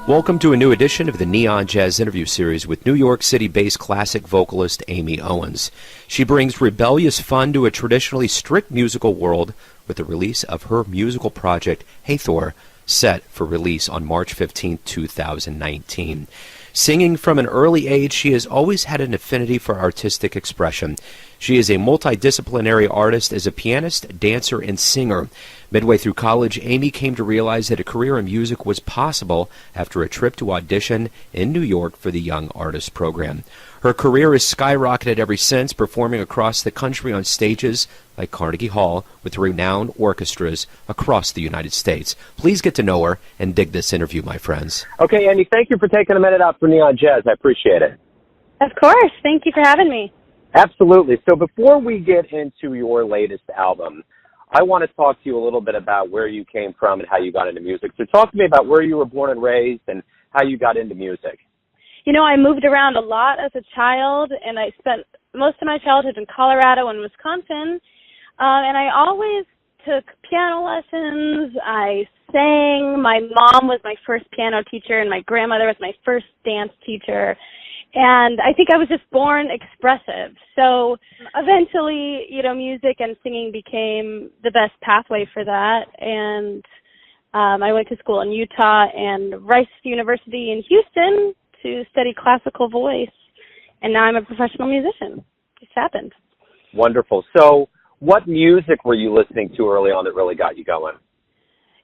Welcome to a new edition of the Neon Jazz interview series with New York City-based classic vocalist Amy Owens. She brings rebellious fun to a traditionally strict musical world with the release of her musical project, HAETHOR, set for release on March 15, 2019. Singing from an early age, she has always had an affinity for artistic expression. She is a multidisciplinary artist as a pianist, dancer, and singer. Midway through college, Amy came to realize that a career in music was possible after a trip to audition in New York for the Young Artist Program. Her career has skyrocketed ever since, performing across the country on stages like Carnegie Hall with renowned orchestras across the United States. Please get to know her and dig this interview, my friends. Okay, Andy, thank you for taking a minute out for Neon Jazz. I appreciate it. Of course. Thank you for having me. Absolutely. So before we get into your latest album, I want to talk to you a little bit about where you came from and how you got into music. So talk to me about where you were born and raised and how you got into music. You know, I moved around a lot as a child, and I spent most of my childhood in Colorado and Wisconsin, and I always took piano lessons. I sang. My mom was my first piano teacher, and my grandmother was my first dance teacher. And I think I was just born expressive. So eventually, you know, music and singing became the best pathway for that. And I went to school in Utah and Rice University in Houston to study classical voice. And now I'm a professional musician. It's happened. Wonderful. So what music were you listening to early on that really got you going?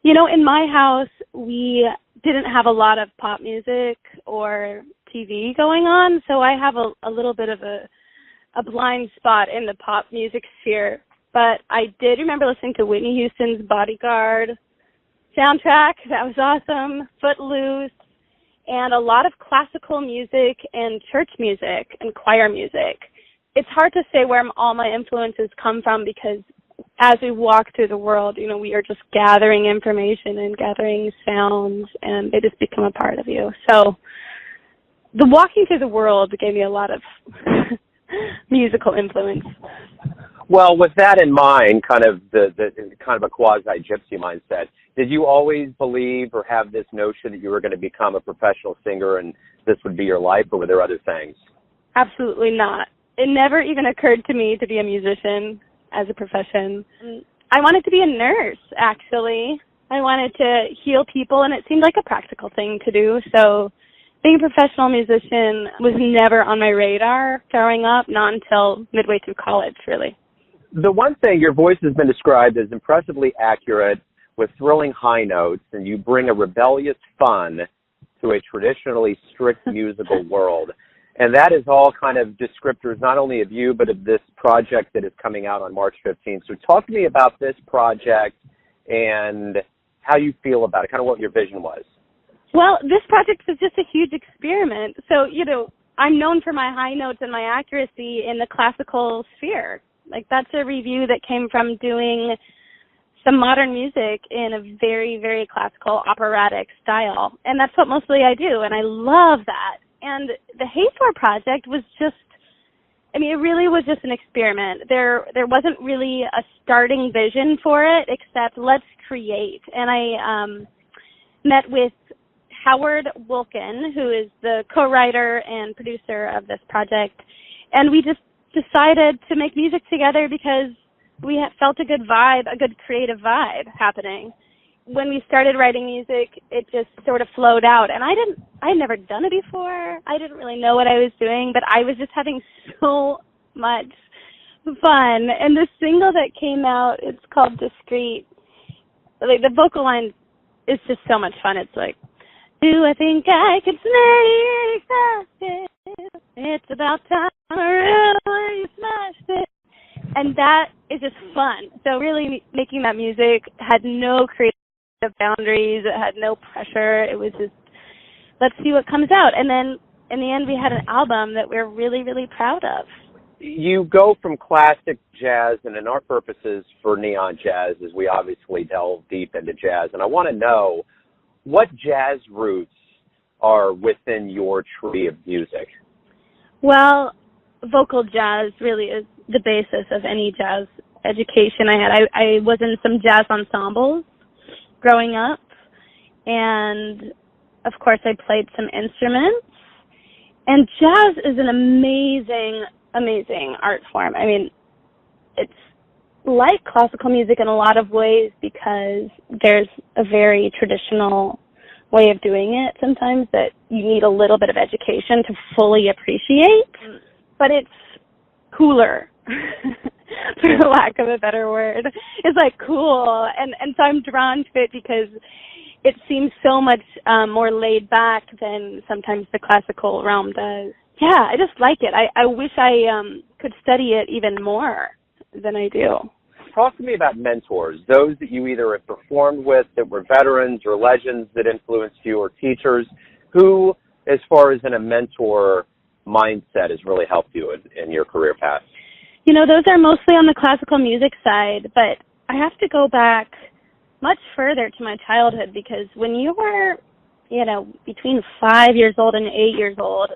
You know, in my house, we didn't have a lot of pop music or TV going on, so I have a little bit of a blind spot in the pop music sphere. But I did remember listening to Whitney Houston's Bodyguard soundtrack. That was awesome. Footloose, and a lot of classical music and church music and choir music. It's hard to say where all my influences come from because as we walk through the world, you know, we are just gathering information and gathering sounds, and they just become a part of you. So the walking through the world gave me a lot of musical influence. Well, with that in mind, kind of kind of a quasi-gypsy mindset, did you always believe or have this notion that you were going to become a professional singer and this would be your life, or were there other things? Absolutely not. It never even occurred to me to be a musician as a profession. I wanted to be a nurse, actually. I wanted to heal people, and it seemed like a practical thing to do. So being a professional musician was never on my radar growing up, not until midway through college, really. The one thing, your voice has been described as impressively accurate with thrilling high notes, and you bring a rebellious fun to a traditionally strict musical world. And that is all kind of descriptors not only of you, but of this project that is coming out on March 15th. So talk to me about this project and how you feel about it, kind of what your vision was. Well, this project is just a huge experiment. So, you know, I'm known for my high notes and my accuracy in the classical sphere. Like, that's a review that came from doing some modern music in a very, very classical operatic style. And that's what mostly I do, and I love that. And the HAETHOR project was just, I mean, it really was just an experiment. There wasn't really a starting vision for it except let's create. And I met with Howard Wilkin, who is the co-writer and producer of this project, and we just decided to make music together because we felt a good vibe, a good creative vibe happening. When we started writing music, it just sort of flowed out, and I'd never done it before. I didn't really know what I was doing, but I was just having so much fun. And the single that came out, it's called Discreet. Like, the vocal line is just so much fun. It's like, do I think I could make it? It's about time I really smashed it. And that is just fun. So really making that music had no creative boundaries. It had no pressure. It was just, let's see what comes out. And then in the end, we had an album that we're really, really proud of. You go from classic jazz, and in our purposes for Neon Jazz is we obviously delve deep into jazz. And I want to know what jazz roots are within your tree of music. Well, vocal jazz really is the basis of any jazz education I had. I was in some jazz ensembles growing up, and of course, I played some instruments. And jazz is an amazing, amazing art form. I mean, it's like classical music in a lot of ways because there's a very traditional way of doing it sometimes that you need a little bit of education to fully appreciate. But it's cooler, for the lack of a better word. It's like cool. And so I'm drawn to it because it seems so much more laid back than sometimes the classical realm does. Yeah, I just like it. I wish I could study it even more than I do. Talk to me about mentors, those that you either have performed with that were veterans or legends that influenced you, or teachers. Who, as far as in a mentor mindset, has really helped you in your career path? You know, those are mostly on the classical music side, but I have to go back much further to my childhood because when you were, between 5 years old and 8 years old,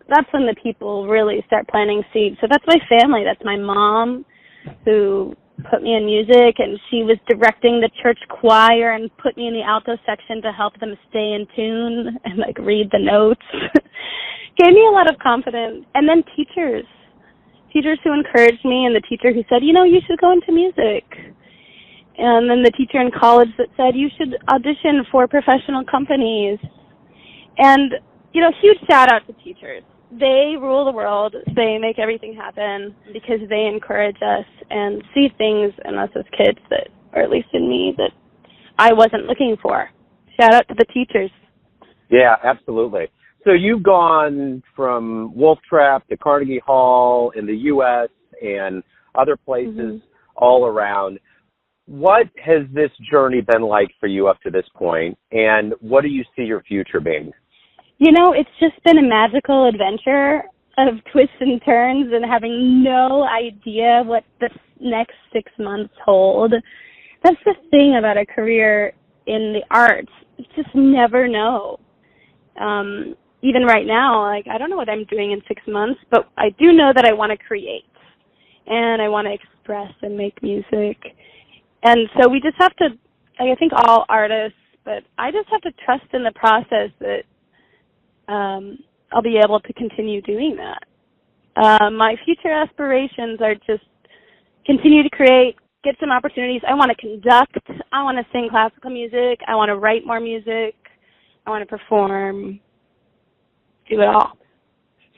that's when the people really start planting seeds. So that's my family. That's my mom, who put me in music, and she was directing the church choir and put me in the alto section to help them stay in tune and read the notes. Gave me a lot of confidence. And then teachers who encouraged me, and the teacher who said, you should go into music. And then the teacher in college that said, you should audition for professional companies. And, huge shout out to teachers. They rule the world. They make everything happen because they encourage us and see things in us as kids that, or at least in me, that I wasn't looking for. Shout out to the teachers. Yeah, absolutely. So you've gone from Wolf Trap to Carnegie Hall in the U.S. and other places all around. What has this journey been like for you up to this point, and what do you see your future being? It's just been a magical adventure of twists and turns and having no idea what the next 6 months hold. That's the thing about a career in the arts. You just never know. Even right now, I don't know what I'm doing in 6 months, but I do know that I want to create and I want to express and make music. And so we just have to, I think all artists, but I just have to trust in the process that I'll be able to continue doing that. My future aspirations are just continue to create, get some opportunities. I want to conduct. I want to sing classical music. I want to write more music. I want to perform. Do it all.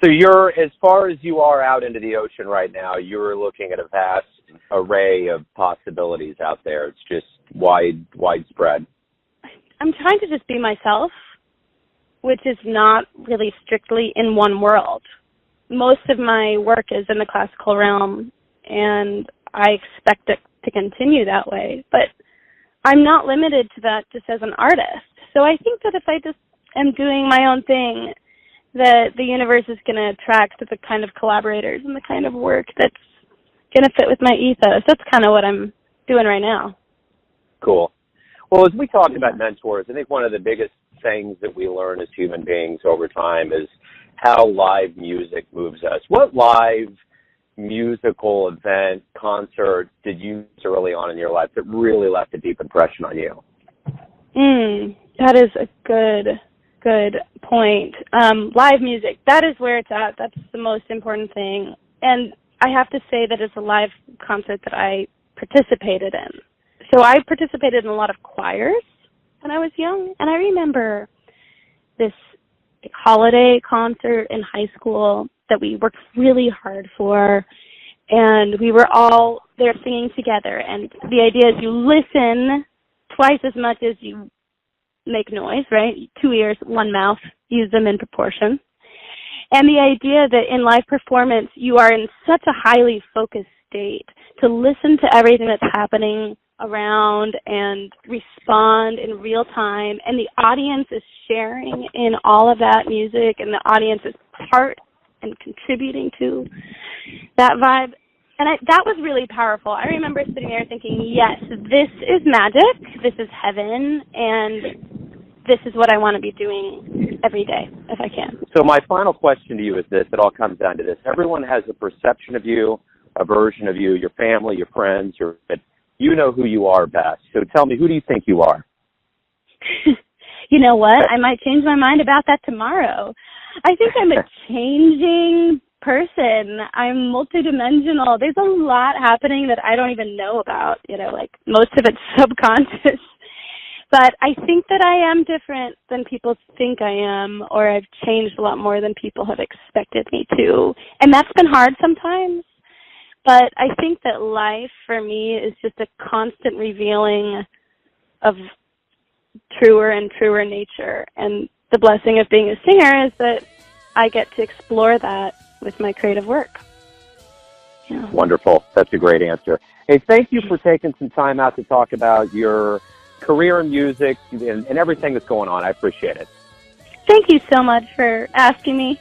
So you're, as far as you are out into the ocean right now, you're looking at a vast array of possibilities out there. It's just widespread. I'm trying to just be myself, which is not really strictly in one world. Most of my work is in the classical realm, and I expect it to continue that way. But I'm not limited to that just as an artist. So I think that if I just am doing my own thing, that the universe is going to attract the kind of collaborators and the kind of work that's going to fit with my ethos. That's kind of what I'm doing right now. Cool. Well, as we talked about mentors, I think one of the biggest things that we learn as human beings over time is how live music moves us. What live musical event, concert did you do early on in your life that really left a deep impression on you? That is a good point. Live music, that is where it's at. That's the most important thing. And I have to say that it's a live concert that I participated in. So I participated in a lot of choirs when I was young, and I remember this holiday concert in high school that we worked really hard for, and we were all there singing together. And the idea is you listen twice as much as you make noise, right? 2 ears, 1 mouth, use them in proportion. And the idea that in live performance, you are in such a highly focused state to listen to everything that's happening around and respond in real time, and the audience is sharing in all of that music, and the audience is part and contributing to that vibe. And that was really powerful. I remember sitting there thinking, yes, this is magic, this is heaven, and this is what I want to be doing every day if I can. So my final question to you is this. It all comes down to this. Everyone has a perception of you, a version of you, your family, your friends, you know who you are best. So tell me, who do you think you are? you know what? I might change my mind about that tomorrow. I think I'm a changing person. I'm multidimensional. There's a lot happening that I don't even know about, like most of it's subconscious. But I think that I am different than people think I am, or I've changed a lot more than people have expected me to. And that's been hard sometimes. But I think that life for me is just a constant revealing of truer and truer nature. And the blessing of being a singer is that I get to explore that with my creative work. Yeah. Wonderful. That's a great answer. Hey, thank you for taking some time out to talk about your career in music and everything that's going on. I appreciate it. Thank you so much for asking me.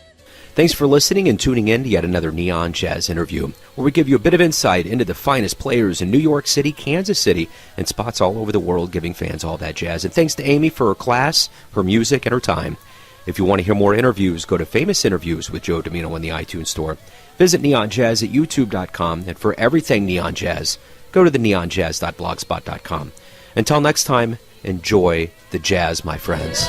Thanks for listening and tuning in to yet another Neon Jazz interview, where we give you a bit of insight into the finest players in New York City, Kansas City, and spots all over the world, giving fans all that jazz. And thanks to Amy for her class, her music, and her time. If you want to hear more interviews, go to Famous Interviews with Joe Domino in the iTunes Store. Visit Neon Jazz at youtube.com, and for everything Neon Jazz, go to the neonjazz.blogspot.com. Until next time, enjoy the jazz, my friends.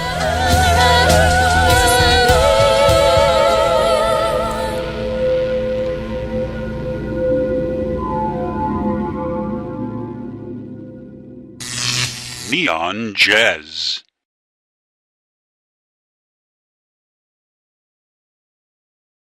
Neon Jazz.